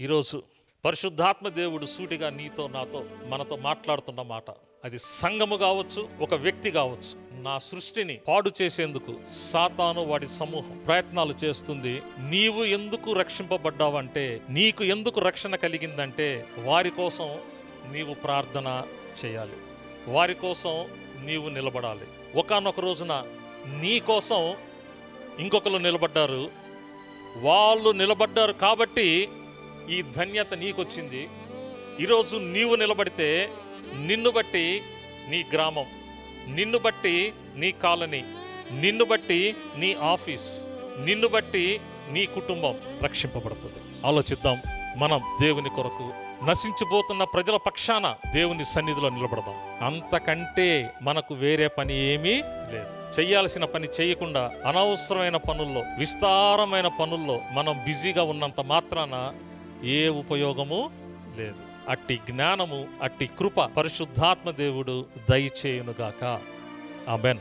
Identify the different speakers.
Speaker 1: ఈరోజు పరిశుద్ధాత్మ దేవుడు సూటిగా నీతో నాతో మనతో మాట్లాడుతున్న మాట, అది సంఘము కావచ్చు, ఒక వ్యక్తి కావచ్చు. నా సృష్టిని పాడు చేసేందుకు సాతాను వాడి సమూహం ప్రయత్నాలు చేస్తుంది. నీవు ఎందుకు రక్షింపబడ్డావంటే, నీకు ఎందుకు రక్షణ కలిగిందంటే, వారి కోసం నీవు ప్రార్థన చేయాలి, వారి కోసం నీవు నిలబడాలి. ఒకానొక రోజున నీ కోసం ఇంకొకరు నిలబడ్డారు. వాళ్ళు నిలబడ్డారు కాబట్టి ఈ ధన్యత నీకొచ్చింది. ఈరోజు నీవు నిలబడితే నిన్ను బట్టి నీ గ్రామం, నిన్ను బట్టి నీ కాలనీ, నిన్ను బట్టి నీ ఆఫీస్, నిన్ను బట్టి నీ కుటుంబం రక్షింపబడుతుంది. ఆలోచిద్దాం. మనం దేవుని కొరకు నశించిపోతున్న ప్రజల పక్షాన దేవుని సన్నిధిలో నిలబడదాం. అంతకంటే మనకు వేరే పని ఏమీ లేదు. చెయ్యాల్సిన పని చేయకుండా అనవసరమైన పనుల్లో, విస్తారమైన పనుల్లో మనం బిజీగా ఉన్నంత మాత్రాన ఏ ఉపయోగము లేదు. అట్టి జ్ఞానము, అట్టి కృప పరిశుద్ధాత్మ దేవుడు దయచేయునుగాక. ఆమేన్.